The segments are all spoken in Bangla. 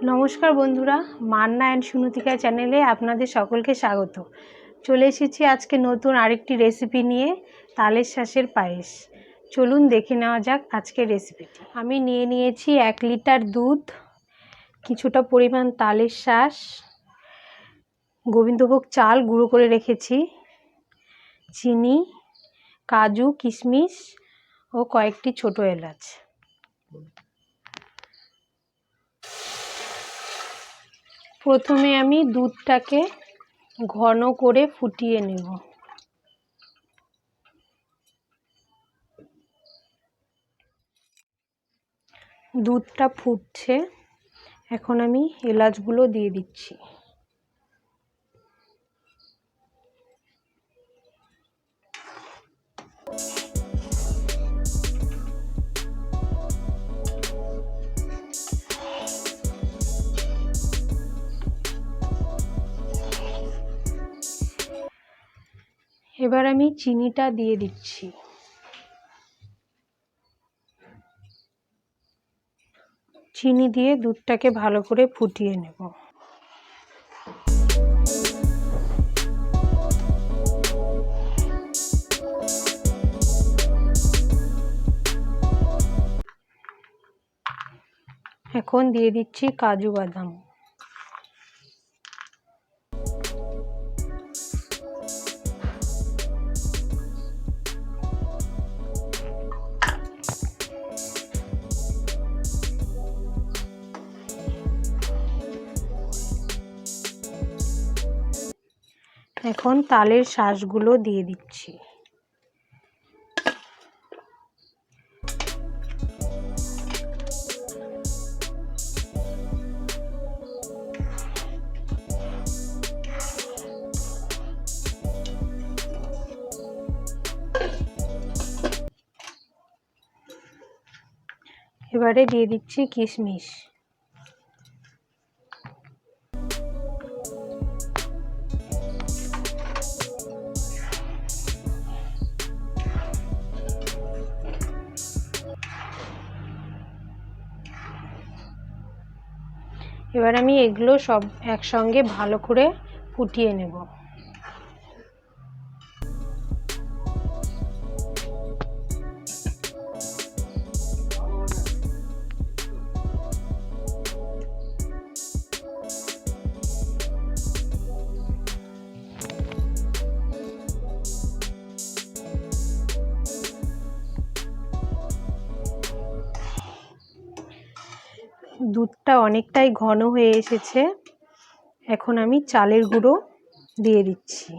নমস্কার বন্ধুরা, মান্না অ্যান্ড সুনতিকা চ্যানেলে আপনাদের সকলকে স্বাগত। চলে এসেছি আজকে নতুন আরেকটি রেসিপি নিয়ে, তালের শাঁসের পায়েস। চলুন দেখে নেওয়া যাক আজকের রেসিপিটি। আমি নিয়ে নিয়েছি 1 লিটার দুধ, কিছুটা পরিমাণ তালের শাঁস, গোবিন্দভোগ চাল গুঁড়ো করে রেখেছি, চিনি, কাজু, কিশমিশ ও কয়েকটি ছোট এলাচ। প্রথমে আমি দুধটাকে ঘন করে ফুটিয়ে নেব। দুধটা ফুটছে, এখন আমি এলাচগুলো দিয়ে দিচ্ছি। এবার আমি চিনিটা দিয়ে দিচ্ছি। চিনি দিয়ে দুধটাকে ভালো করে ফুটিয়ে নেব। এখন দিয়ে দিচ্ছি কাজু বাদাম। এখন তালের শাঁসগুলো দিয়ে দিচ্ছি। এবারে দিয়ে দিচ্ছি কিশমিশ। এবার আমি এগুলো সব একসঙ্গে ভালো করে ফুটিয়ে নেব। দুধটা অনেকটাই ঘন হয়ে এসেছে, এখন আমি চালের গুঁড়ো দিয়ে দিচ্ছি।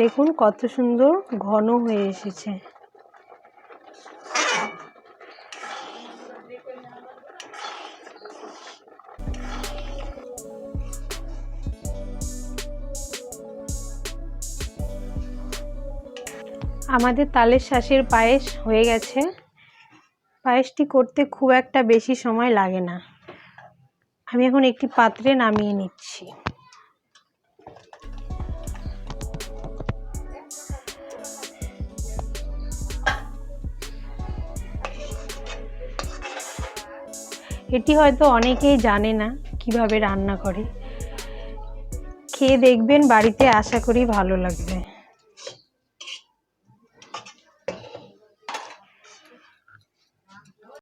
দেখুন কত সুন্দর ঘন হয়ে এসেছে। আমাদের তালের শাঁসের পায়েস হয়ে গেছে। পায়েসটি করতে খুব একটা বেশি সময় লাগে না। আমি এখন একটি পাত্রে নামিয়ে নিচ্ছি। এটি হয়তো অনেকেই জানে না কিভাবে রান্না করে। খেয়ে দেখবেন বাড়িতে, আশা করি ভালো লাগবে।